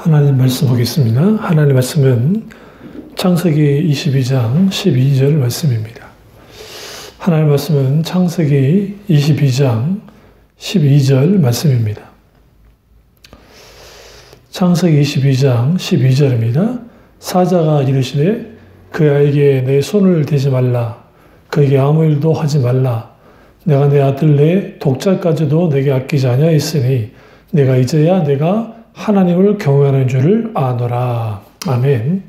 하나님 말씀 보겠습니다. 하나님 말씀은 창세기 22장 12절 말씀입니다. 하나님 말씀은 창세기 22장 12절 말씀입니다. 창세기 22장 12절입니다. 사자가 이르시되 그 아이에게 내 손을 대지 말라. 그에게 아무 일도 하지 말라. 내가 내 아들 내 독자까지도 내게 아끼지 아니하였으니 내가 이제야 내가 하나님을 경외하는 줄을 아노라. 아멘.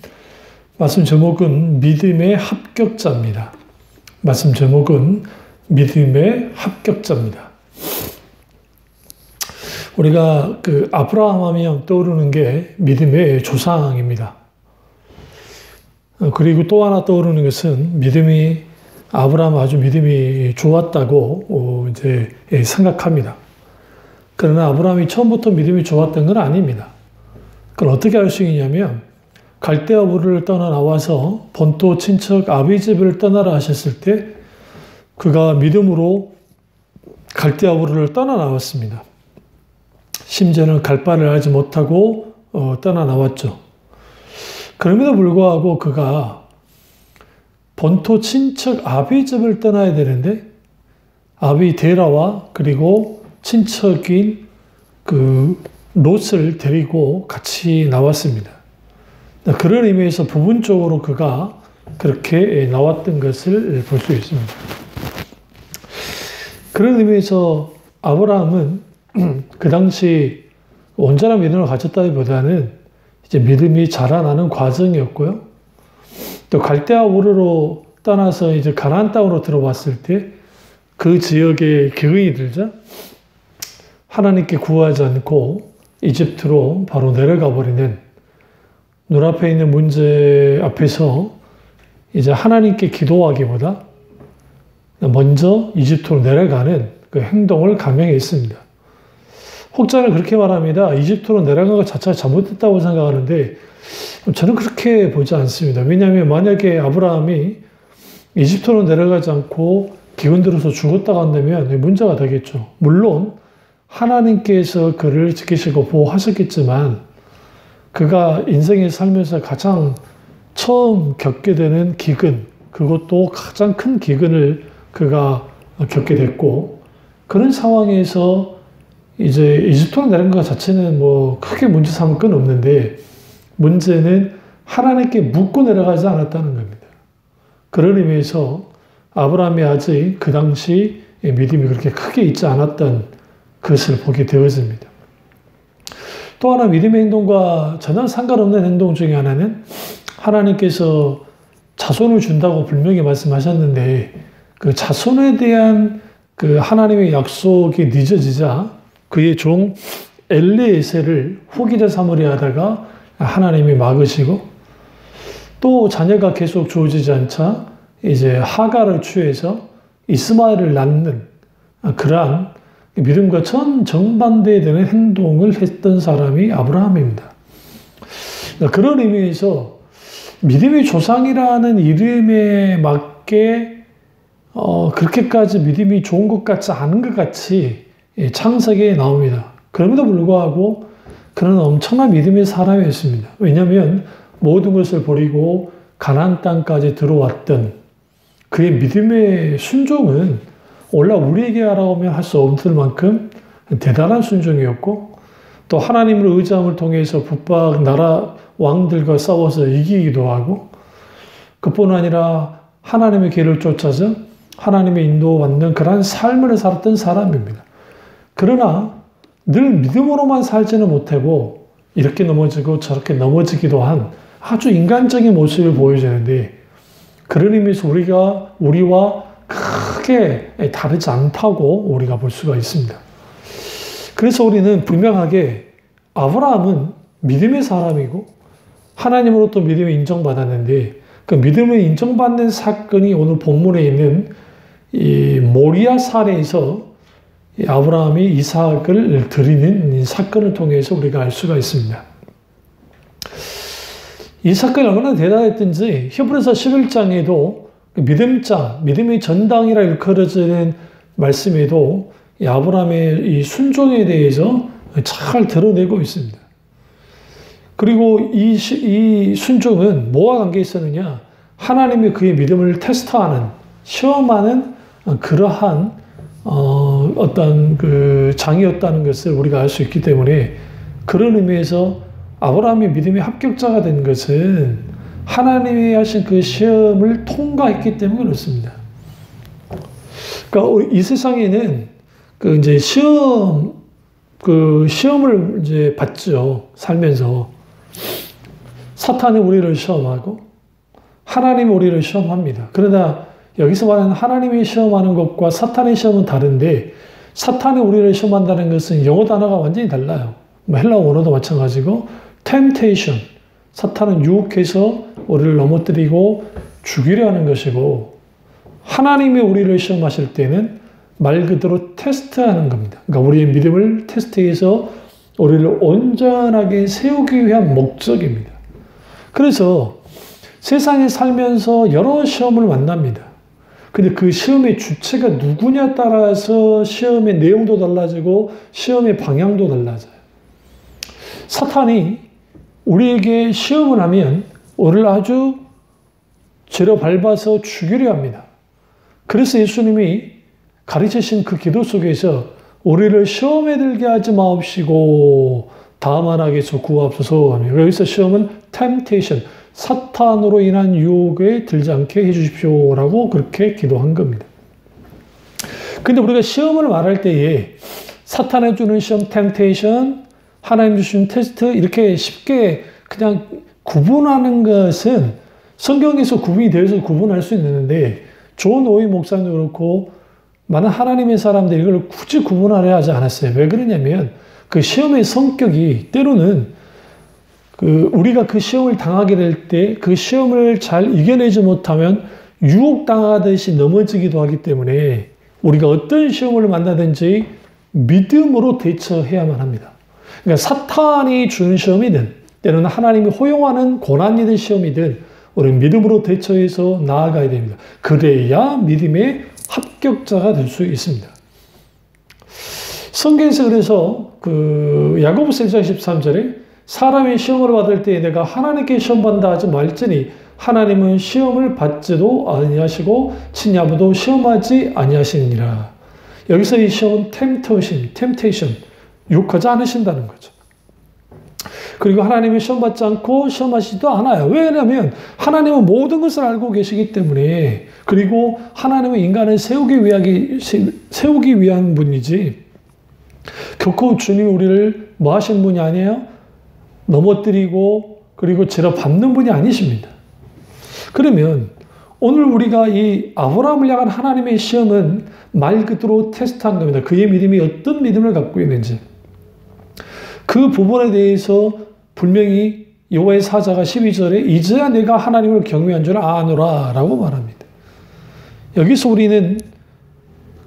말씀 제목은 믿음의 합격자입니다. 말씀 제목은 믿음의 합격자입니다. 우리가 아브라함 하면 떠오르는 게 믿음의 조상입니다. 그리고 또 하나 떠오르는 것은 아브라함 아주 믿음이 좋았다고 이제 생각합니다. 그러나 아브라함이 처음부터 믿음이 좋았던 건 아닙니다. 그걸 어떻게 알 수 있냐면 갈대아 우르를 떠나 나와서 본토 친척 아비집을 떠나라 하셨을 때 그가 믿음으로 갈대아 우르를 떠나 나왔습니다. 심지어는 갈 바를 알지 못하고 떠나 나왔죠. 그럼에도 불구하고 그가 본토 친척 아비집을 떠나야 되는데 아비 데라와 그리고 친척인 롯을 데리고 같이 나왔습니다. 그런 의미에서 부분적으로 그가 그렇게 나왔던 것을 볼 수 있습니다. 그런 의미에서 아브라함은 그 당시 온전한 믿음을 가졌다기보다는 이제 믿음이 자라나는 과정이었고요. 또 갈대아 우르로 떠나서 이제 가나안 땅으로 들어왔을 때 그 지역에 기근이 들자 하나님께 구하지 않고 이집트로 바로 내려가 버리는 눈앞에 있는 문제 앞에서 이제 하나님께 기도하기보다 먼저 이집트로 내려가는 그 행동을 감행했습니다. 혹자는 그렇게 말합니다. 이집트로 내려간 것 자체가 잘못됐다고 생각하는데 저는 그렇게 보지 않습니다. 왜냐하면 만약에 아브라함이 이집트로 내려가지 않고 기근 들어서 죽었다고 한다면 문제가 되겠죠. 물론 하나님께서 그를 지키시고 보호하셨겠지만 그가 인생에 살면서 가장 처음 겪게 되는 기근, 그것도 가장 큰 기근을 그가 겪게 됐고 그런 상황에서 이제 이집트로 내려간 것 자체는 크게 문제 삼을 건 없는데 문제는 하나님께 묻고 내려가지 않았다는 겁니다. 그런 의미에서 아브라함이 아직 그 당시 믿음이 그렇게 크게 있지 않았던 것을 보게 되어집니다. 또 하나 믿음의 행동과 전혀 상관없는 행동 중에 하나는 하나님께서 자손을 준다고 분명히 말씀하셨는데 그 자손에 대한 그 하나님의 약속이 늦어지자 그의 종 엘리에셀을 후기자 삼으려 하다가 하나님이 막으시고 또 자녀가 계속 주어지지 않자 이제 하갈을 취해서 이스마엘을 낳는 그러한 믿음과 정반대되는 행동을 했던 사람이 아브라함입니다. 그런 의미에서 믿음의 조상이라는 이름에 맞게 그렇게까지 믿음이 좋은 것 같지 않은 것 같이 창세기에 나옵니다. 그럼에도 불구하고 그는 엄청난 믿음의 사람이었습니다. 왜냐하면 모든 것을 버리고 가나안 땅까지 들어왔던 그의 믿음의 순종은 올라 우리에게 하라면 할 수 없을 만큼 대단한 순종이었고 또 하나님을 의지함을 통해서 북방 나라 왕들과 싸워서 이기기도 하고 그뿐 아니라 하나님의 길을 쫓아서 하나님의 인도받는 그러한 삶을 살았던 사람입니다. 그러나 늘 믿음으로만 살지는 못하고 이렇게 넘어지고 저렇게 넘어지기도 한 아주 인간적인 모습을 보여주는데 그런 의미에서 우리와 크게 다르지 않다고 우리가 볼 수가 있습니다. 그래서 우리는 분명하게 아브라함은 믿음의 사람이고 하나님으로부터 믿음을 인정받았는데 그 믿음을 인정받는 사건이 오늘 본문에 있는 이 모리아 산에서 아브라함이 이삭을 드리는 이 사건을 통해서 우리가 알 수가 있습니다. 이 사건이 얼마나 대단했던지 히브리서 11장에도 믿음의 전당이라 일컬어지는 말씀에도 이 아브라함의 이 순종에 대해서 잘 드러내고 있습니다. 그리고 이 순종은 뭐와 관계 있었느냐? 하나님이 그의 믿음을 테스트하는, 시험하는 그러한 어떤 그 장이었다는 것을 우리가 알 수 있기 때문에 그런 의미에서 아브라함이 믿음의 합격자가 된 것은 하나님이 하신 그 시험을 통과했기 때문에 그렇습니다. 그러니까 이 세상에는 그 이제 시험을 이제 받죠. 살면서. 사탄이 우리를 시험하고 하나님이 우리를 시험합니다. 그러나 여기서 말하는 하나님이 시험하는 것과 사탄의 시험은 다른데 사탄이 우리를 시험한다는 것은 영어 단어가 완전히 달라요. 헬라어 원어도 마찬가지고 temptation, 사탄은 유혹해서 우리를 넘어뜨리고 죽이려 하는 것이고 하나님이 우리를 시험하실 때는 말 그대로 테스트하는 겁니다. 그러니까 우리의 믿음을 테스트해서 우리를 온전하게 세우기 위한 목적입니다. 그래서 세상에 살면서 여러 시험을 만납니다. 근데 그 시험의 주체가 누구냐에 따라서 시험의 내용도 달라지고 시험의 방향도 달라져요. 사탄이 우리에게 시험을 하면 우리를 아주 죄로 밟아서 죽이려 합니다. 그래서 예수님이 가르치신 그 기도 속에서 우리를 시험에 들게 하지 마옵시고 다만 악에서 구하옵소서 하며 여기서 시험은 temptation, 사탄으로 인한 유혹에 들지 않게 해주십시오라고 그렇게 기도한 겁니다. 근데 우리가 시험을 말할 때에 사탄이 주는 시험 temptation, 하나님 주신 테스트 이렇게 쉽게 그냥 구분하는 것은 성경에서 구분이 되어서 구분할 수 있는데 존 오이 목사님도 그렇고 많은 하나님의 사람들이 이걸 굳이 구분하려 하지 않았어요. 왜 그러냐면 그 시험의 성격이 때로는 우리가 그 시험을 당하게 될 때 그 시험을 잘 이겨내지 못하면 유혹당하듯이 넘어지기도 하기 때문에 우리가 어떤 시험을 만나든지 믿음으로 대처해야만 합니다. 그러니까 사탄이 주는 시험이든 때로는 하나님이 허용하는 고난이든 시험이든 우리는 믿음으로 대처해서 나아가야 됩니다. 그래야 믿음의 합격자가 될 수 있습니다. 성경에서 그래서 야고보서 1장 13절에 사람이 시험을 받을 때 내가 하나님께 시험받는다 하지 말지니 하나님은 시험을 받지도 아니하시고 친히 아무도 시험하지 아니하시니라. 여기서 이 시험은 temptation, 유혹하지 않으신다는 거죠. 그리고 하나님이 시험받지 않고 시험하시지도 않아요. 왜냐하면 하나님은 모든 것을 알고 계시기 때문에 그리고 하나님은 인간을 세우기 위한 분이지 결코 주님이 우리를 뭐 하신 분이 아니에요? 넘어뜨리고 그리고 죄로 밟는 분이 아니십니다. 그러면 오늘 우리가 이 아브라함을 향한 하나님의 시험은 말 그대로 테스트한 겁니다. 그의 믿음이 어떤 믿음을 갖고 있는지. 그 부분에 대해서 분명히 여호와의 사자가 12절에 이제야 내가 하나님을 경외한 줄 아노라 라고 말합니다. 여기서 우리는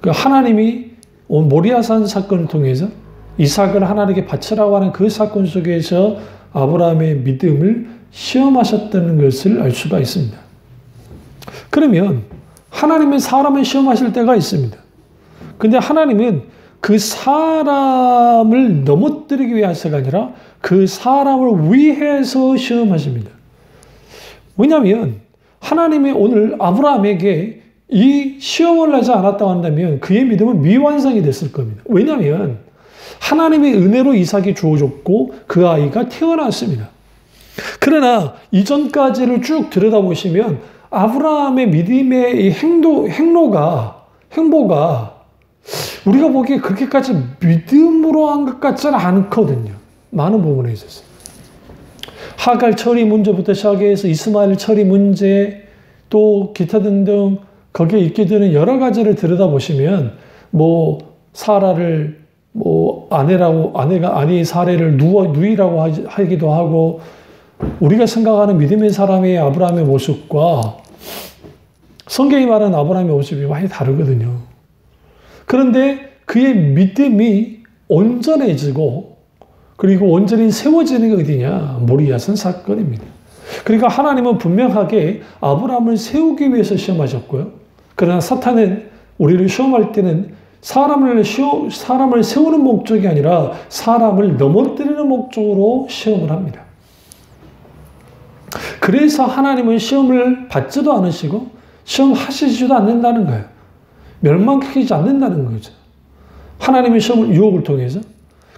그 하나님이 모리아산 사건을 통해서 이삭을 하나님께 바치라고 하는 그 사건 속에서 아브라함의 믿음을 시험하셨다는 것을 알 수가 있습니다. 그러면 하나님은 사람을 시험하실 때가 있습니다. 근데 하나님은 그 사람을 넘어뜨리기 위해서가 아니라 그 사람을 위해서 시험하십니다. 왜냐하면 하나님이 오늘 아브라함에게 이 시험을 하지 않았다고 한다면 그의 믿음은 미완성이 됐을 겁니다. 왜냐하면 하나님의 은혜로 이삭이 주어졌고 그 아이가 태어났습니다. 그러나 이전까지를 쭉 들여다보시면 아브라함의 믿음의 이 행보가 우리가 보기에 그렇게까지 믿음으로 한 것 같지는 않거든요. 많은 부분에 있어서. 하갈 처리 문제부터 시작해서 이스마엘 처리 문제 또 기타 등등 거기에 있게 되는 여러 가지를 들여다보시면 사라를 아내의 사례를 누이라고 하기도 하고 우리가 생각하는 믿음의 사람의 아브라함의 모습과 성경이 말하는 아브라함의 모습이 많이 다르거든요. 그런데 그의 믿음이 온전해지고 그리고 온전히 세워지는 게 어디냐? 모리아산 사건입니다. 그러니까 하나님은 분명하게 아브라함을 세우기 위해서 시험하셨고요. 그러나 사탄은 우리를 시험할 때는 사람을 세우는 목적이 아니라 사람을 넘어뜨리는 목적으로 시험을 합니다. 그래서 하나님은 시험을 받지도 않으시고 시험 하시지도 않는다는 거예요. 멸망시키지 않는다는 거죠. 하나님의 시험을 유혹을 통해서.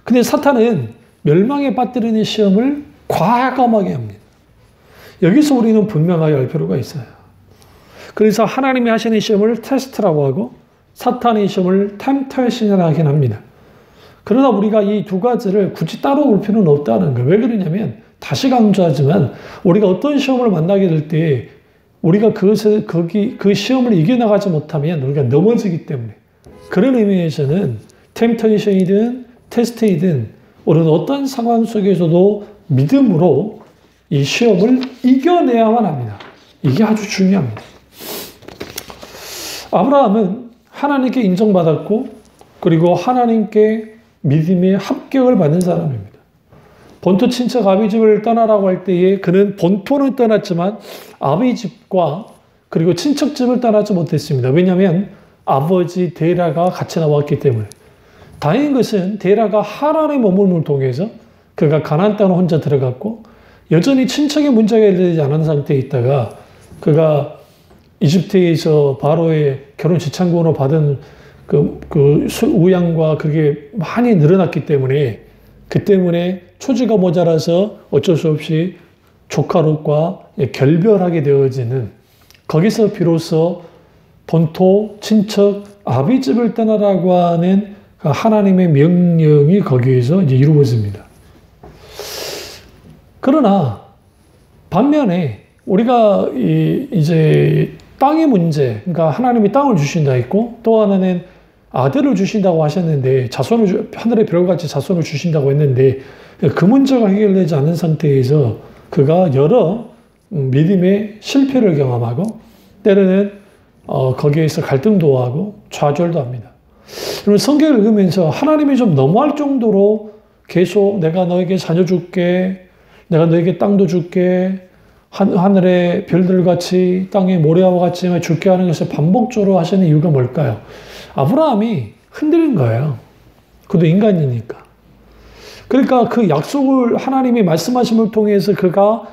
근데 사탄은 멸망에 빠뜨리는 시험을 과감하게 합니다. 여기서 우리는 분명하게 알 필요가 있어요. 그래서 하나님이 하시는 시험을 테스트라고 하고 사탄의 시험을 템테이션이라고 하긴 합니다. 그러나 우리가 이 두 가지를 굳이 따로 볼 필요는 없다는 거예요. 왜 그러냐면 다시 강조하지만 우리가 어떤 시험을 만나게 될 때 우리가 그 시험을 이겨나가지 못하면 우리가 넘어지기 때문에 그런 의미에서는 템테이션이든 테스트이든 우리는 어떤 상황 속에서도 믿음으로 이 시험을 이겨내야만 합니다. 이게 아주 중요합니다. 아브라함은 하나님께 인정받았고 그리고 하나님께 믿음의 합격을 받는 사람입니다. 본토 친척 아비 집을 떠나라고 할 때에 그는 본토는 떠났지만 아비 집과 그리고 친척 집을 떠나지 못했습니다. 왜냐하면 아버지 데라가 같이 나왔기 때문에. 다행인 것은 데라가 하란의 머물림을 통해서 그가 가나안 땅을 혼자 들어갔고 여전히 친척의 문제가 해결되지 않은 상태에 있다가 그가 이집트에서 바로의 결혼 지참금으로 받은 그 우양과 그게 많이 늘어났기 때문에 그 때문에 초지가 모자라서 어쩔 수 없이 조카 롯과 결별하게 되어지는 거기서 비로소 본토 친척 아비 집을 떠나라고 하는 하나님의 명령이 거기에서 이제 이루어집니다. 그러나 반면에 우리가 이제 땅의 문제, 그러니까 하나님이 땅을 주신다 했고 또 하나는 아들을 주신다고 하셨는데 하늘의 별같이 자손을 주신다고 했는데 그 문제가 해결되지 않은 상태에서 그가 여러 믿음의 실패를 경험하고 때로는 거기에서 갈등도 하고 좌절도 합니다. 그러면 성경을 읽으면서 하나님이 좀 너무할 정도로 계속 내가 너에게 자녀 줄게, 내가 너에게 땅도 줄게, 하늘의 별들같이 땅의 모래와 같이 줄게 하는 것을 반복적으로 하시는 이유가 뭘까요? 아브라함이 흔들린 거예요. 그도 인간이니까. 그러니까 그 약속을 하나님이 말씀하심을 통해서 그가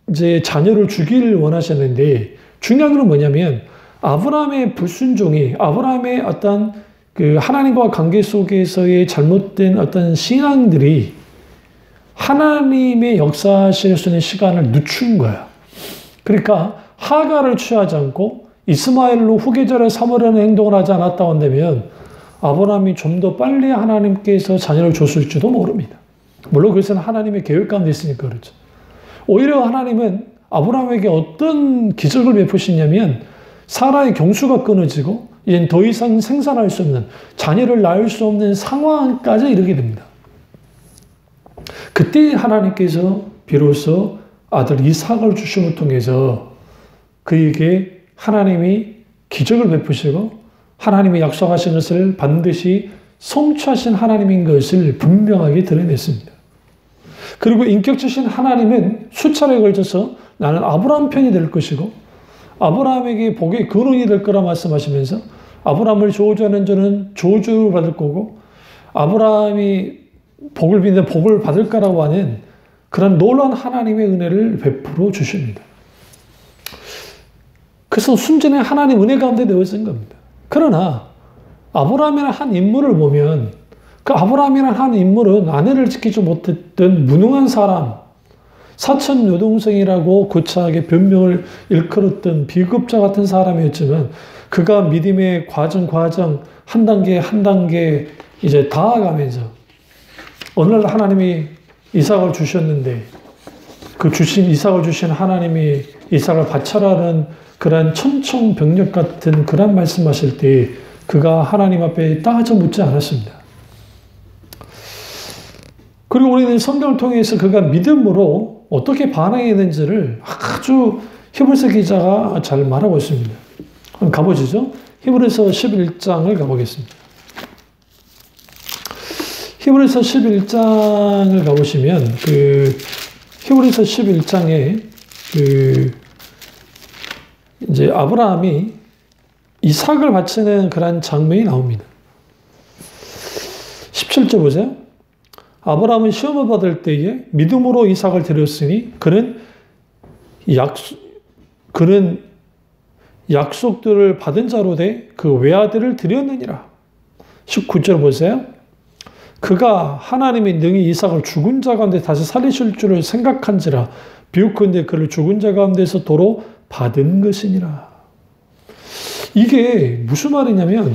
이제 자녀를 주기를 원하셨는데 중요한 건 뭐냐면 아브라함의 불순종이 아브라함의 어떤 그 하나님과 관계 속에서의 잘못된 어떤 신앙들이 하나님의 역사하실 수 있는 시간을 늦춘 거야. 그러니까 하가를 취하지 않고 이스마엘로 후계자를 삼으려는 행동을 하지 않았다 한다면 아브라함이 좀 더 빨리 하나님께서 자녀를 줬을지도 모릅니다. 물론 그것은 하나님의 계획 가운데 있으니까 그렇죠. 오히려 하나님은 아브라함에게 어떤 기적을 베푸시냐면 사라의 경수가 끊어지고 이젠 더 이상 생산할 수 없는 자녀를 낳을 수 없는 상황까지 이르게 됩니다. 그때 하나님께서 비로소 아들 이삭을 주심을 통해서 그에게 하나님이 기적을 베푸시고 하나님이 약속하신 것을 반드시 성취하신 하나님인 것을 분명하게 드러냈습니다. 그리고 인격주신 하나님은 수차례에 걸쳐서 나는 아브라함 편이 될 것이고 아브라함에게 복의 근원이 될 거라 말씀하시면서 아브라함을 저주하는 자는 저주를 받을 거고 아브라함이 복을 비는 복을 받을 거라고 하는 그런 놀라운 하나님의 은혜를 베풀어 주십니다. 그래서 순전히 하나님 은혜 가운데 내어진 겁니다. 그러나 아브라함이라는 한 인물을 보면 그 아브라함이라는 한 인물은 아내를 지키지 못했던 무능한 사람, 사천 여동생이라고 고차하게 변명을 일컬었던 비급자 같은 사람이었지만 그가 믿음의 과정 한 단계 이제 다가가면서 어느 날 하나님이 이삭을 주셨는데 그 이삭을 주신 하나님이 이삭을 바쳐라는 그런 천청병력 같은 그런 말씀하실 때 그가 하나님 앞에 따져 묻지 않았습니다. 그리고 우리는 성경을 통해서 그가 믿음으로 어떻게 반응했는지를 아주 히브리서 기자가 잘 말하고 있습니다. 한번 가보시죠. 히브리서 11장을 가보겠습니다. 히브리서 11장을 가보시면 히브리서 11장에 이제 아브라함이 이삭을 바치는 그런 장면이 나옵니다. 17절 보세요. 아브라함은 시험을 받을 때에 믿음으로 이삭을 드렸으니 그는 그는 약속들을 받은 자로 돼 그 외아들을 드렸느니라. 19절 보세요. 그가 하나님이 능히 이삭을 죽은 자 가운데 다시 살리실 줄을 생각한지라. 비웃건대 그를 죽은 자 가운데서 도로 받은 것이니라. 이게 무슨 말이냐면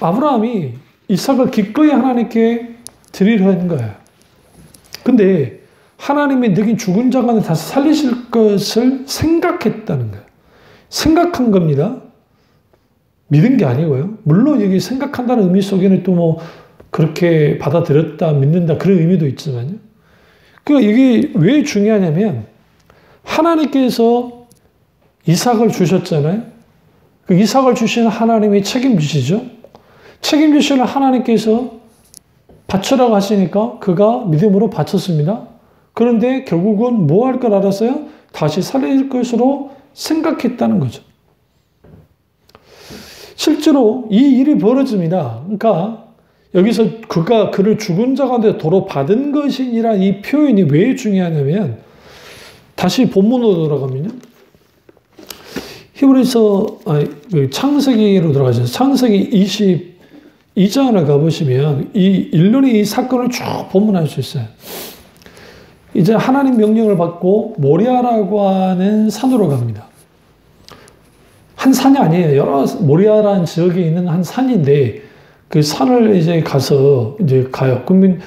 아브라함이 이삭을 기꺼이 하나님께 드리려 한 거예요. 근데 하나님이 능히 죽은 자 가운데 다시 살리실 것을 생각했다는 거예요. 생각한 겁니다. 믿은 게 아니고요. 물론 여기 생각한다는 의미 속에는 또 뭐 그렇게 받아들였다, 믿는다 그런 의미도 있지만요. 그러니까 이게 왜 중요하냐면 하나님께서 이삭을 주셨잖아요. 그 이삭을 주신 하나님이 책임지시죠. 책임지시는 하나님께서 바치라고 하시니까 그가 믿음으로 바쳤습니다. 그런데 결국은 뭐 할 걸 알았어요? 다시 살릴 것으로 생각했다는 거죠. 실제로 이 일이 벌어집니다. 그러니까 여기서 그가 그를 죽은 자 가운데 도로 받은 것이니라 이 표현이 왜 중요하냐면 다시 본문으로 돌아가면요. 히브리서 창세기로 들어가죠. 창세기 22장을 가보시면 이 일련의 이 사건을 쭉 본문할 수 있어요. 이제 하나님 명령을 받고 모리아라고 하는 산으로 갑니다. 한 산이 아니에요. 여러 모리아라는 지역에 있는 한 산인데 그 산을 이제 가서 이제 가요. 그러면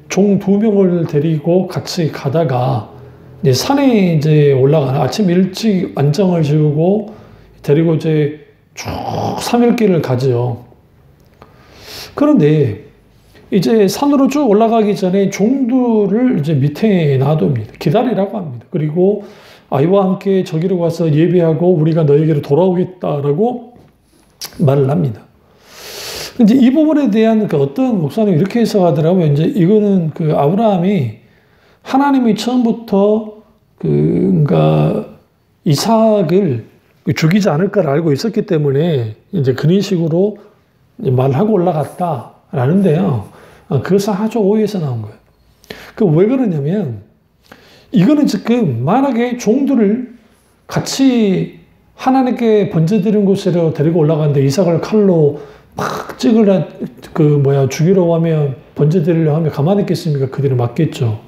종 2명을 데리고 같이 가다가 이제 산에 이제 올라가는 아침 일찍 안장을 지우고 데리고 이제 쭉 3일길을 가죠. 그런데 이제 산으로 쭉 올라가기 전에 종들을 이제 밑에 놔둡니다. 기다리라고 합니다. 그리고 아이와 함께 저기로 가서 예배하고 우리가 너에게로 돌아오겠다라고 말을 합니다. 이제 이 부분에 대한 그 어떤 목사님이 이렇게 해석하더라고요. 이제 이거는 그 아브라함이 하나님이 처음부터 그러니까 이삭을 죽이지 않을 걸 알고 있었기 때문에 이제 그런 식으로 이제 말하고 올라갔다라는데요. 그것은 아주 오해에서 나온 거예요. 그 왜 그러냐면 이거는 지금 만약에 종들을 같이 하나님께 번제드린 곳으로 데리고 올라가는데 이삭을 칼로 막 죽이려고 하면 번제드리려고 하면 가만히 있겠습니까? 그들은 맞겠죠.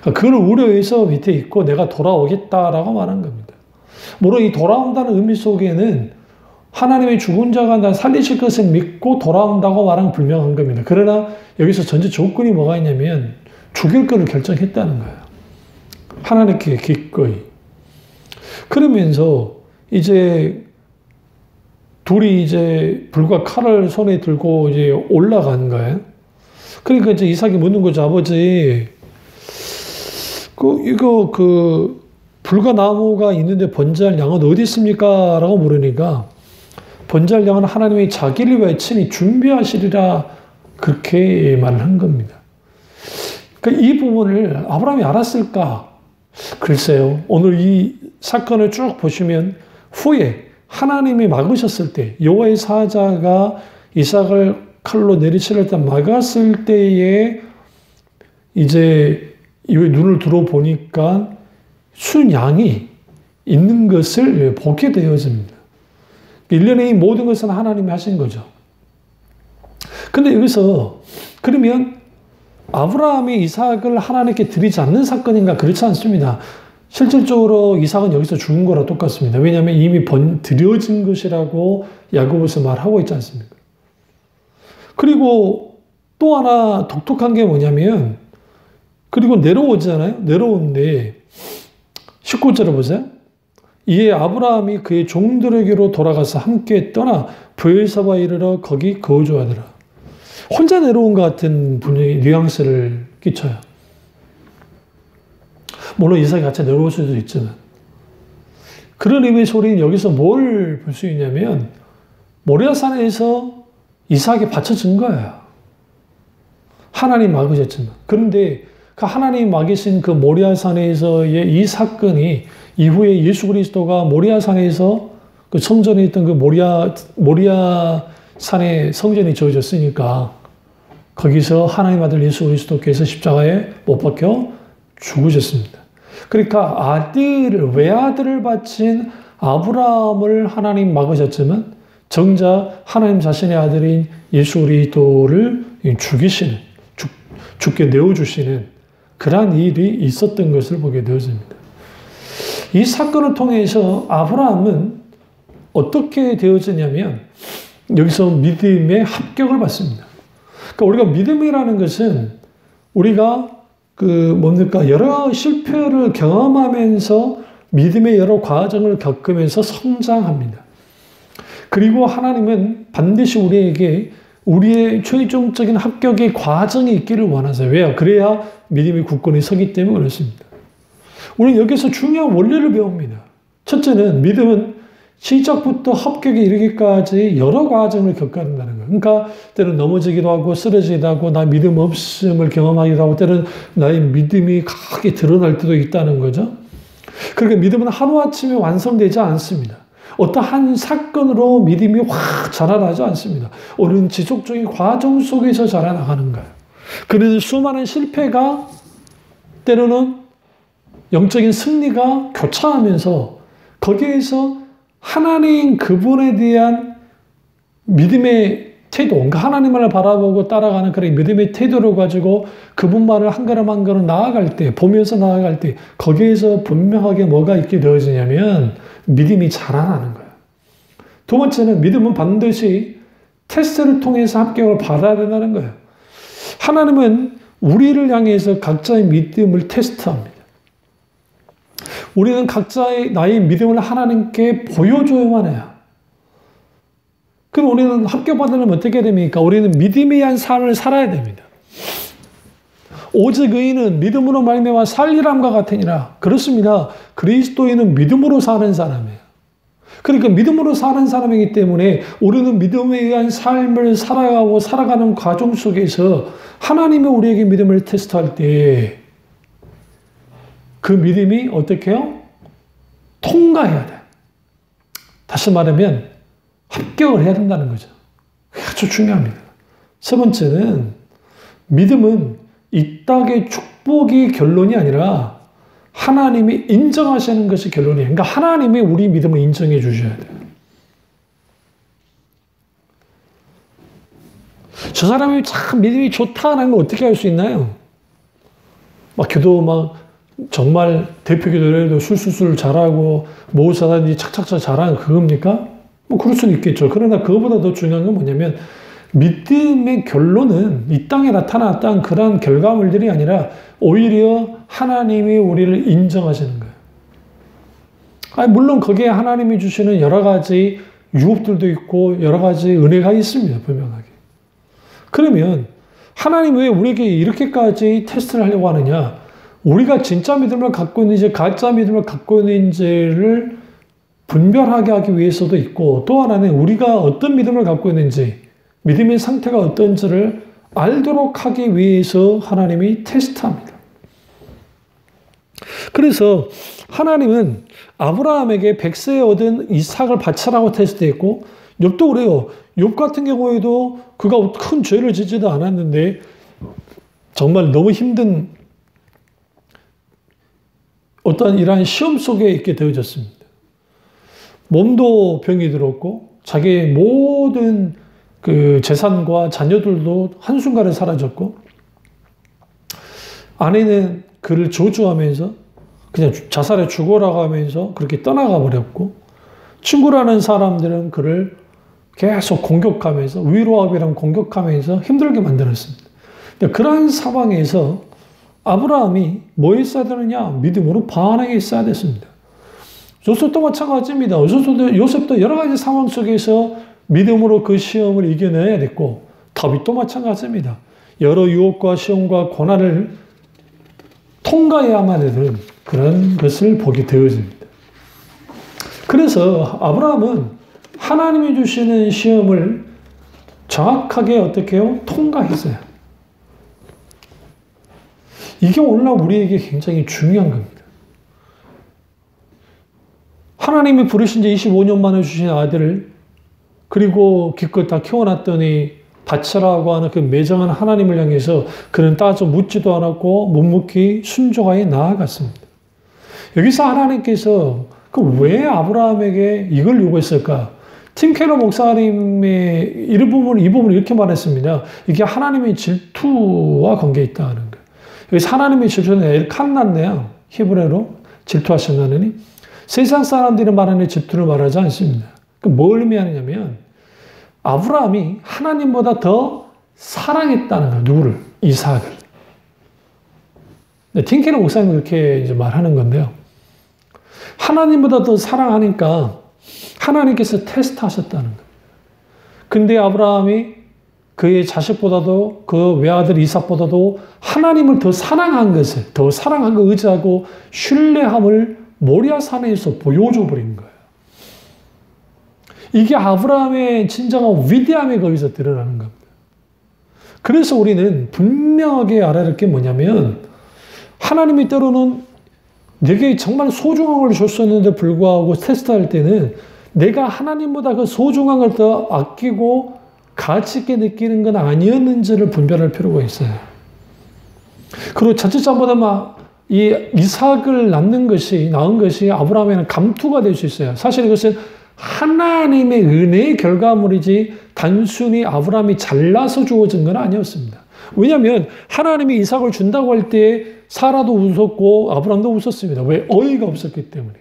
그걸 우려해서 밑에 있고 내가 돌아오겠다라고 말한 겁니다. 물론 이 돌아온다는 의미 속에는 하나님의 죽은 자가 나 살리실 것을 믿고 돌아온다고 말하면 불명한 겁니다. 그러나 여기서 전제 조건이 뭐가 있냐면 죽일 것을 결정했다는 거예요. 하나님께 기꺼이. 그러면서 이제 둘이 이제 불과 칼을 손에 들고 이제 올라간 거예요. 그러니까 이제 이삭이 묻는 거죠. 아버지, 불과 나무가 있는데 번제할 양은 어디 있습니까? 라고 물으니까 번제할 양은 하나님이 자기를 위해 친히 준비하시리라 그렇게 말을 한 겁니다. 그러니까 이 부분을 아브라함이 알았을까? 글쎄요. 오늘 이 사건을 쭉 보시면 후에 하나님이 막으셨을 때 여호와의 사자가 이삭을 칼로 내리치려 때 막았을 때에 이제 눈을 들어보니까 순양이 있는 것을 보게 되어집니다. 일련의 이 모든 것은 하나님이 하신 거죠. 근데 여기서 그러면 아브라함이 이삭을 하나님께 드리지 않는 사건인가? 그렇지 않습니다. 실질적으로 이삭은 여기서 죽은 거랑 똑같습니다. 왜냐하면 이미 드려진 것이라고 야고보서 말하고 있지 않습니까? 그리고 또 하나 독특한 게 뭐냐면 그리고 내려오잖아요. 내려오는데 19절을 보세요. 이에 아브라함이 그의 종들에게로 돌아가서 함께 떠나 브엘사바 이르러 거기 거주하더라. 혼자 내려온 것 같은 분위기, 뉘앙스를 끼쳐요. 물론 이삭이 같이 내려올 수도 있지만. 그런 의미의 소리는 여기서 뭘 볼 수 있냐면 모리아산에서 이삭이 바쳐진 거예요. 하나님 막으셨지만. 그런데 그 하나님 막으신 그 모리아산에서의 이 사건이 이후에 예수 그리스도가 모리아산에서 그 성전에 있던 그 모리아산에 성전이 지어졌으니까 거기서 하나님 아들 예수 그리스도께서 십자가에 못 박혀 죽으셨습니다. 그러니까 외아들을 바친 아브라함을 하나님 막으셨지만 정작 하나님 자신의 아들인 예수 그리스도를 죽게 내어주시는 그러한 일이 있었던 것을 보게 되어집니다. 이 사건을 통해서 아브라함은 어떻게 되어지냐면 여기서 믿음의 합격을 받습니다. 그러니까 우리가 믿음이라는 것은 우리가 여러 실패를 경험하면서 믿음의 여러 과정을 겪으면서 성장합니다. 그리고 하나님은 반드시 우리에게 우리의 최종적인 합격의 과정이 있기를 원하세요. 왜요? 그래야 믿음이 굳건히 서기 때문에 그렇습니다. 우리는 여기서 중요한 원리를 배웁니다. 첫째는 믿음은 시작부터 합격에 이르기까지 여러 과정을 겪어야 한다는 거예요. 그러니까 때로는 넘어지기도 하고 쓰러지기도 하고 나 믿음 없음을 경험하기도 하고 때로는 나의 믿음이 강하게 드러날 때도 있다는 거죠. 그러니까 믿음은 하루아침에 완성되지 않습니다. 어떠한 사건으로 믿음이 확 자라나지 않습니다. 오랜 지속적인 과정 속에서 자라나가는 거예요. 그래서 수많은 실패가 때로는 영적인 승리가 교차하면서 거기에서 하나님 그분에 대한 믿음의 태도, 그러니까 하나님을 바라보고 따라가는 그런 믿음의 태도를 가지고 그분만을 한 걸음 한 걸음 나아갈 때, 보면서 나아갈 때 거기에서 분명하게 뭐가 있게 되어지냐면 믿음이 자라나는 거예요. 두 번째는 믿음은 반드시 테스트를 통해서 합격을 받아야 된다는 거예요. 하나님은 우리를 향해서 각자의 믿음을 테스트합니다. 우리는 각자의 나의 믿음을 하나님께 보여줘야만 해요. 그럼 우리는 합격받으려면 어떻게 됩니까? 우리는 믿음에 의한 삶을 살아야 됩니다. 오직 의인은 믿음으로 말미암아 살리람과 같으니라. 그렇습니다. 그리스도인은 믿음으로 사는 사람이에요. 그러니까 믿음으로 사는 사람이기 때문에 우리는 믿음에 의한 삶을 살아가는 과정 속에서 하나님이 우리에게 믿음을 테스트할 때 그 믿음이 어떻게 해요? 통과해야 돼요. 다시 말하면 합격을 해야 된다는 거죠. 아주 중요합니다. 세 번째는 믿음은 이 땅의 축복이 결론이 아니라 하나님이 인정하시는 것이 결론이에요. 그러니까 하나님이 우리 믿음을 인정해 주셔야 돼요. 저 사람이 참 믿음이 좋다는 걸 어떻게 알 수 있나요? 기도 정말 대표 기도를 해도 술술술 잘하고 모사다니 착착착 잘하는 그겁니까? 그럴 수는 있겠죠. 그러나 그거보다 더 중요한 건 뭐냐면 믿음의 결론은 이 땅에 나타났던 그런 결과물들이 아니라 오히려 하나님이 우리를 인정하시는 거예요. 물론 거기에 하나님이 주시는 여러 가지 유업들도 있고 여러 가지 은혜가 있습니다. 분명하게. 그러면 하나님 왜 우리에게 이렇게까지 테스트를 하려고 하느냐? 우리가 진짜 믿음을 갖고 있는지 가짜 믿음을 갖고 있는지를 분별하게 하기 위해서도 있고 또 하나는 우리가 어떤 믿음을 갖고 있는지 믿음의 상태가 어떤지를 알도록 하기 위해서 하나님이 테스트합니다. 그래서 하나님은 아브라함에게 100세에 얻은 이삭을 바치라고 테스트했고 욥도 그래요. 욥 같은 경우에도 그가 큰 죄를 짓지도 않았는데 정말 너무 힘든 어떤 이러한 시험 속에 있게 되어졌습니다. 몸도 병이 들었고 자기의 모든 그 재산과 자녀들도 한순간에 사라졌고 아내는 그를 저주하면서 그냥 자살해 죽어라고 하면서 그렇게 떠나가 버렸고 친구라는 사람들은 그를 계속 공격하면서 위로하기랑 공격하면서 힘들게 만들었습니다. 그러한 상황에서 아브라함이 뭐 했어야 되느냐? 믿음으로 반응했어야 됐습니다. 요셉도 마찬가지입니다. 요셉도 여러 가지 상황 속에서 믿음으로 그 시험을 이겨내야 됐고 다윗도 마찬가지입니다. 여러 유혹과 시험과 고난을 통과해야만 되는 그런 것을 보게 되어집니다. 그래서 아브라함은 하나님이 주시는 시험을 정확하게 어떻게 해요? 통과했어요. 이게 오늘날 우리에게 굉장히 중요한 겁니다. 하나님이 부르신 지 25년 만에 주신 아들을 그리고 기껏 다 키워놨더니 바치라고 하는 그 매정한 하나님을 향해서 그는 따져 묻지도 않았고 묵묵히 순종하여 나아갔습니다. 여기서 하나님께서 왜 아브라함에게 이걸 요구했을까? 팀 켈러 목사님의 이 부분을 이렇게 말했습니다. 이게 하나님의 질투와 관계에 있다는 거예요. 여기서 하나님의 질투는 엘칸났네요. 히브리어로 질투하신다느니 세상 사람들이 말하는 질투를 말하지 않습니다. 뭘 의미하느냐면 아브라함이 하나님보다 더 사랑했다는 거예요. 누구를? 이삭을. 팀 켈러 목사님은 그렇게 이제 말하는 건데요. 하나님보다 더 사랑하니까 하나님께서 테스트하셨다는 거예요. 근데 아브라함이 그의 자식보다도 그 외아들 이삭보다도 하나님을 더 사랑한 것을, 더 사랑한 거 의지하고 신뢰함을 모리아 산에서 보여줘 버린 거예요. 이게 아브라함의 진정한 위대함이 거기서 드러나는 겁니다. 그래서 우리는 분명하게 알아야 할 게 뭐냐면 하나님이 때로는 내게 정말 소중한 걸 줬었는데 불구하고 테스트할 때는 내가 하나님보다 그 소중한 걸 더 아끼고 가치 있게 느끼는 건 아니었는지를 분별할 필요가 있어요. 그리고 자칫잘못하면 이 이삭을 낳은 것이 아브라함에는 감투가 될 수 있어요. 사실 이것은 하나님의 은혜의 결과물이지 단순히 아브라함이 잘나서 주어진 건 아니었습니다. 왜냐하면 하나님이 이삭을 준다고 할 때 사라도 웃었고 아브라함도 웃었습니다. 왜? 어이가 없었기 때문에.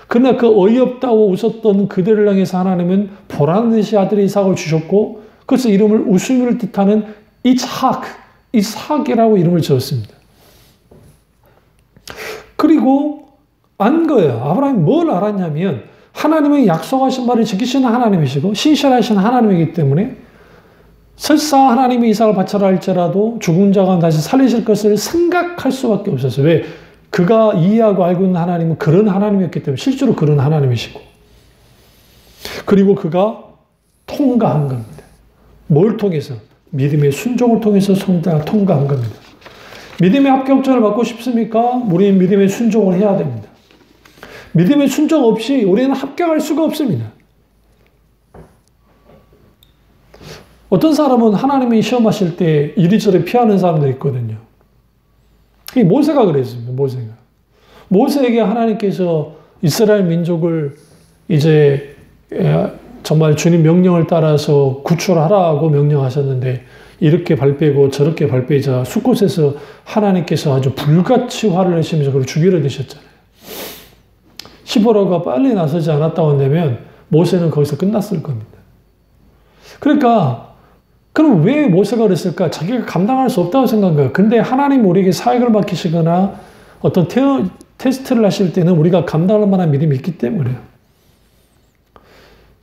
그러나 그 어이없다고 웃었던 그들을 향해서 하나님은 보라는 듯이 아들 이삭을 주셨고 그래서 이름을 웃음을 뜻하는 이삭이라고 이름을 지었습니다. 그리고 안 거예요. 아브라함이 뭘 알았냐면 하나님의 약속하신 말을 지키시는 하나님이시고 신실하신 하나님이기 때문에 설사 하나님이 이삭을 바쳐라 할지라도 죽은 자가 다시 살리실 것을 생각할 수밖에 없었어요. 왜? 그가 이해하고 알고 있는 하나님은 그런 하나님이었기 때문에 실제로 그런 하나님이시고 그리고 그가 통과한 겁니다. 뭘 통해서? 믿음의 순종을 통해서 통과한 겁니다. 믿음의 합격점을 받고 싶습니까? 우리는 믿음의 순종을 해야 됩니다. 믿음의 순종 없이 우리는 합격할 수가 없습니다. 어떤 사람은 하나님이 시험하실 때 이리저리 피하는 사람들이 있거든요. 모세가 그랬습니다. 모세에게 하나님께서 이스라엘 민족을 이제 정말 주님 명령을 따라서 구출하라고 명령하셨는데 이렇게 발빼고 저렇게 발빼자 숫곳에서 하나님께서 아주 불같이 화를 내시면서 그를 죽이려 드셨잖아요. 시보라가 빨리 나서지 않았다고 한다면 모세는 거기서 끝났을 겁니다. 그러니까 그럼 왜 모세가 그랬을까? 자기가 감당할 수 없다고 생각한 거예요. 근데 하나님 우리에게 사역을 맡기시거나 어떤 테스트를 하실 때는 우리가 감당할 만한 믿음이 있기 때문에요.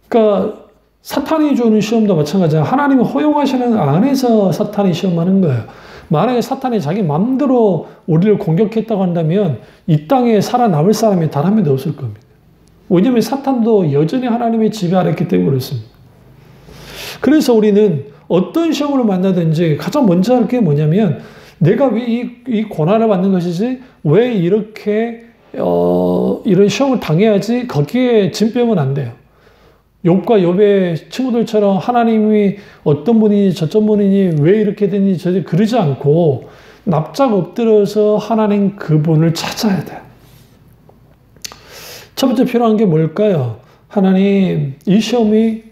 그러니까 사탄이 주는 시험도 마찬가지예요. 하나님이 허용하시는 안에서 사탄이 시험하는 거예요. 만약에 사탄이 자기 마음대로 우리를 공격했다고 한다면 이 땅에 살아남을 사람이 단 한 명도 없을 겁니다. 왜냐하면 사탄도 여전히 하나님의 지배 아래 있기 때문에 그렇습니다. 그래서 우리는 어떤 시험을 만나든지 가장 먼저 할 게 뭐냐면 내가 왜 이 고난을 받는 것이지? 왜 이렇게 이런 시험을 당해야지? 거기에 짐 빼면 안 돼요. 욥과 욥의 친구들처럼 하나님이 어떤 분이니 저런 분이니 왜 이렇게 되니 저리 그러지 않고 납작 엎드려서 하나님 그분을 찾아야 돼요. 첫 번째 필요한 게 뭘까요? 하나님 이 시험이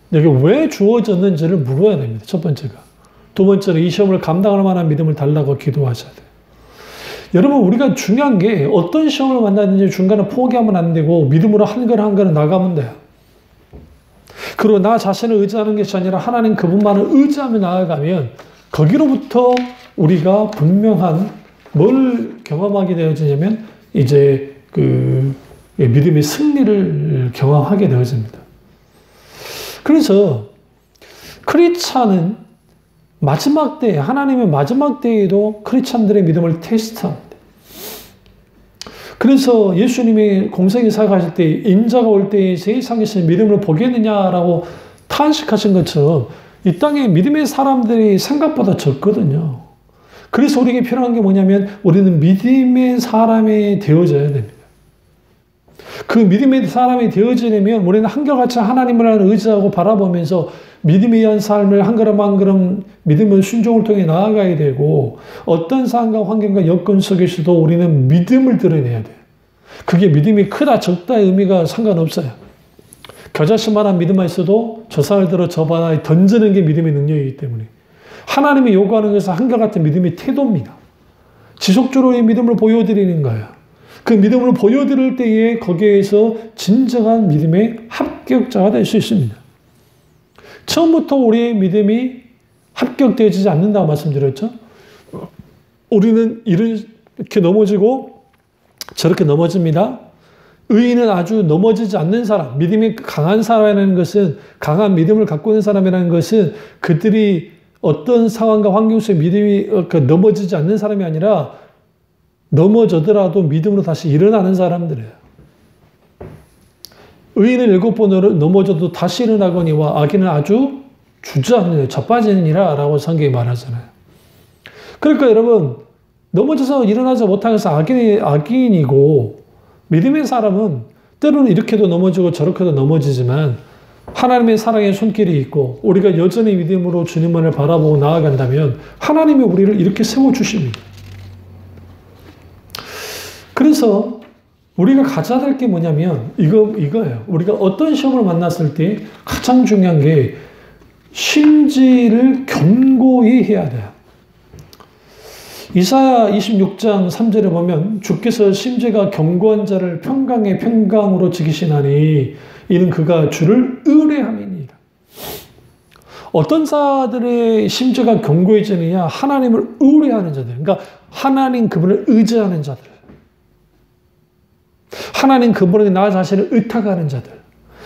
내게 왜 주어졌는지를 물어야 됩니다. 첫 번째가. 두 번째로 이 시험을 감당할 만한 믿음을 달라고 기도하셔야 돼요. 여러분 우리가 중요한 게 어떤 시험을 만나든지 중간에 포기하면 안 되고 믿음으로 한 걸음 한 걸음 나가면 돼요. 그리고 나 자신을 의지하는 것이 아니라 하나님 그분만을 의지하며 나아가면 거기로부터 우리가 분명한 뭘 경험하게 되어지냐면 이제 그 믿음의 승리를 경험하게 되어집니다. 그래서 크리스찬은 마지막 때에 하나님의 마지막 때에도 크리스찬들의 믿음을 테스트합니다. 그래서 예수님이 공생에 사역하실 때 인자가 올 때에 세상에서 믿음을 보겠느냐라고 탄식하신 것처럼 이 땅에 믿음의 사람들이 생각보다 적거든요. 그래서 우리에게 필요한 게 뭐냐면 우리는 믿음의 사람이 되어져야 됩니다. 그 믿음의 사람이 되어지려면 우리는 한결같이 하나님을 의지하고 바라보면서 믿음에 의한 삶을 한 걸음 한 걸음 믿음의 순종을 통해 나아가야 되고 어떤 상황과 환경과 여건 속에서도 우리는 믿음을 드러내야 돼요. 그게 믿음이 크다 적다의 의미가 상관없어요. 겨자씨만한 믿음만 있어도 저 산을 들어 저 바다에 던지는 게 믿음의 능력이기 때문에 하나님이 요구하는 것은 한결같은 믿음의 태도입니다. 지속적으로 이 믿음을 보여드리는 거예요. 그 믿음을 보여드릴 때에 거기에서 진정한 믿음의 합격자가 될 수 있습니다. 처음부터 우리의 믿음이 합격되지 않는다고 말씀드렸죠. 우리는 이렇게 넘어지고 저렇게 넘어집니다. 의인은 아주 넘어지지 않는 사람, 믿음이 강한 사람이라는 것은, 강한 믿음을 갖고 있는 사람이라는 것은 그들이 어떤 상황과 환경 속에 믿음이 넘어지지 않는 사람이 아니라 넘어져더라도 믿음으로 다시 일어나는 사람들이에요. 의인은 7번 넘어져도 다시 일어나거니와 악인은 아주 주저하느니라, 자빠지느니라 라고 성경이 말하잖아요. 그러니까 여러분, 넘어져서 일어나지 못하는 것은 악인이고, 믿음의 사람은 때로는 이렇게도 넘어지고 저렇게도 넘어지지만 하나님의 사랑의 손길이 있고 우리가 여전히 믿음으로 주님만을 바라보고 나아간다면 하나님이 우리를 이렇게 세워주십니다. 그래서 우리가 가져야 될 게 뭐냐면 이거예요. 우리가 어떤 시험을 만났을 때 가장 중요한 게 심지를 견고히 해야 돼요. 이사야 26장 3절에 보면 주께서 심지가 견고한 자를 평강에 평강으로 지키시나니 이는 그가 주를 의뢰함이니라. 어떤 자들의 심지가 견고해지느냐? 하나님을 의뢰하는 자들. 그러니까 하나님 그분을 의지하는 자들. 하나님 그분에게 나 자신을 의탁하는 자들.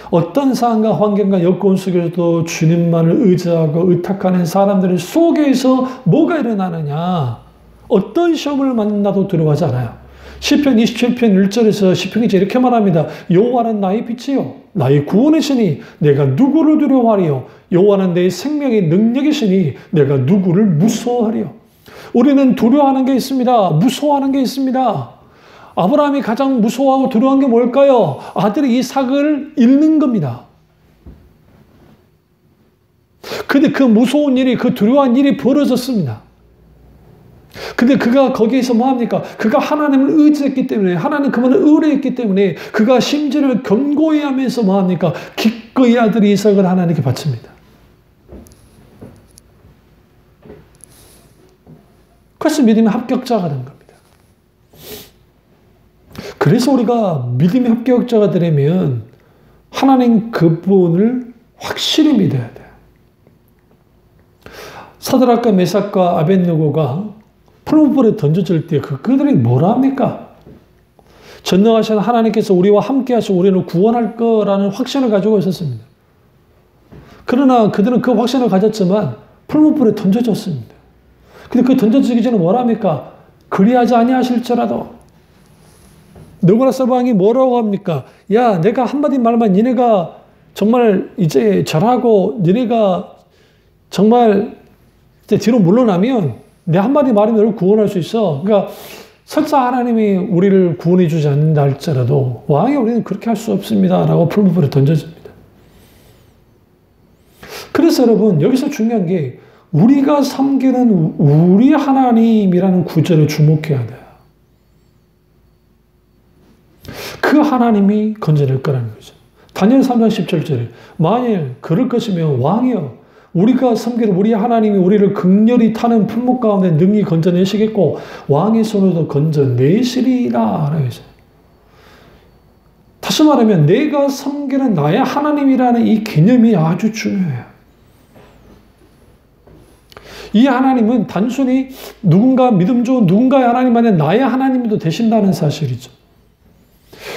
어떤 상황과 환경과 여건 속에서도 주님만을 의지하고 의탁하는 사람들 속에서 뭐가 일어나느냐? 어떤 시험을 만나도 두려워하지 않아요. 시편 27편 1절에서 시편이 이렇게 말합니다. 여호와는 나의 빛이요 나의 구원이시니 내가 누구를 두려워하리요. 여호와는 내 생명의 능력이시니 내가 누구를 무서워하리요. 우리는 두려워하는 게 있습니다. 무서워하는 게 있습니다. 아브라함이 가장 무서워하고 두려워한 게 뭘까요? 아들이 이삭을 잃는 겁니다. 근데 그 무서운 일이, 그 두려워한 일이 벌어졌습니다. 근데 그가 거기에서 뭐합니까? 그가 하나님을 의지했기 때문에, 하나님 그분을 의뢰했기 때문에 그가 심지를 견고히 하면서 뭐합니까? 기꺼이 아들이 이삭을 하나님께 바칩니다. 그래서 믿음의 합격자가 된 겁니다. 그래서 우리가 믿음의 합격자가 되려면 하나님 그분을 확실히 믿어야 돼요. 사드락과 메삭과 아벳느고가 풀무불에 던져질 때 그들이 뭐라 합니까? 전능하신 하나님께서 우리와 함께 하시고 우리를 구원할 거라는 확신을 가지고 있었습니다. 그러나 그들은 그 확신을 가졌지만 풀무불에 던져졌습니다. 근데 그 던져지기 전에 뭐라 합니까? 그리하지 아니하실지라도. 느부갓네살 왕이 뭐라고 합니까? 야, 내가 한마디 말만 니네가 정말 이제 절하고 니네가 정말 이제 뒤로 물러나면 내 한마디 말이 너를 구원할 수 있어. 그러니까 설사 하나님이 우리를 구원해 주지 않는다 할지라도 왕이 우리는 그렇게 할 수 없습니다. 라고 풀무불에 던져집니다. 그래서 여러분 여기서 중요한 게 우리가 섬기는 우리 하나님이라는 구절에 주목해야 돼요. 그 하나님이 건져낼 거라는 거죠. 다니엘 3장 17절에 만일 그럴 것이면 왕이여 우리가 섬기는 우리 하나님이 우리를 극렬히 타는 풀목 가운데 능히 건져내시겠고 왕의 손으로도 건져내시리라. 다시 말하면 내가 섬기는 나의 하나님이라는 이 개념이 아주 중요해요. 이 하나님은 단순히 누군가 믿음 좋은 누군가의 하나님 안에 나의 하나님도 되신다는 사실이죠.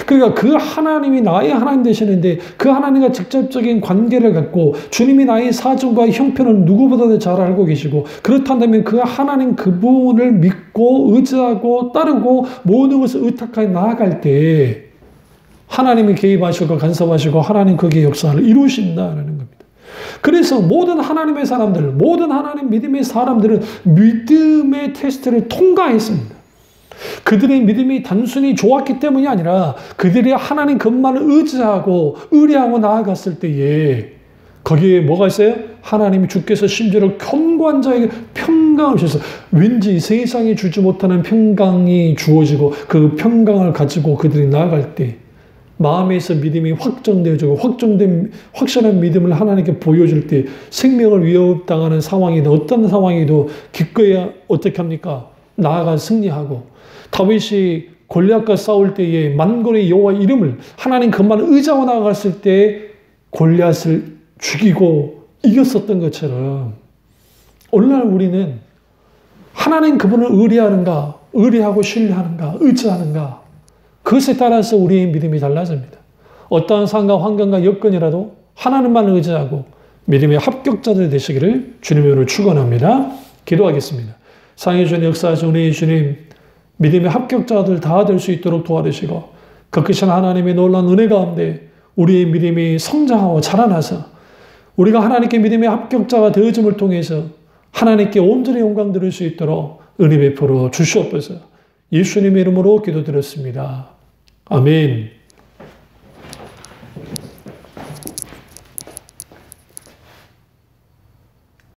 그러니까 그 하나님이 나의 하나님 되시는데 그 하나님과 직접적인 관계를 갖고 주님이 나의 사정과 형편을 누구보다도 잘 알고 계시고 그렇다면 그 하나님 그분을 믿고 의지하고 따르고 모든 것을 의탁하여 나아갈 때 하나님이 개입하시고 간섭하시고 하나님 거기에 역사를 이루신다는 겁니다. 그래서 모든 하나님의 사람들, 모든 하나님 믿음의 사람들은 믿음의 테스트를 통과했습니다. 그들의 믿음이 단순히 좋았기 때문이 아니라 그들이 하나님 그분만을 의지하고 의뢰하고 나아갔을 때에 거기에 뭐가 있어요? 하나님이 주께서 심지어 견고한 자에게 평강을 주셔서 왠지 세상이 주지 못하는 평강이 주어지고 그 평강을 가지고 그들이 나아갈 때 마음에서 믿음이 확정되어지고 확실한 믿음을 하나님께 보여줄 때 생명을 위협당하는 상황이든 어떤 상황이도 기꺼이 어떻게 합니까? 나아가 승리하고 다윗이 골리앗과 싸울 때에 만군의 여호와 이름을 하나님 그만 의지하고 나아갔을 때 골리앗을 죽이고 이겼었던 것처럼 오늘날 우리는 하나님 그분을 의뢰하는가, 의뢰하고 신뢰하는가, 의지하는가 그것에 따라서 우리의 믿음이 달라집니다. 어떠한 상황과 환경과 여건이라도 하나님만 의지하고 믿음의 합격자들 되시기를 주님의 이름으로 축원합니다. 기도하겠습니다. 상해주님 역사하신 우리 주님 믿음의 합격자들 다 될 수 있도록 도와주시고 그 크신 하나님의 놀라운 은혜 가운데 우리의 믿음이 성장하고 자라나서 우리가 하나님께 믿음의 합격자가 되어짐을 통해서 하나님께 온전히 영광 드릴 수 있도록 은혜 베풀어 주시옵소서. 예수님의 이름으로 기도드렸습니다. 아멘.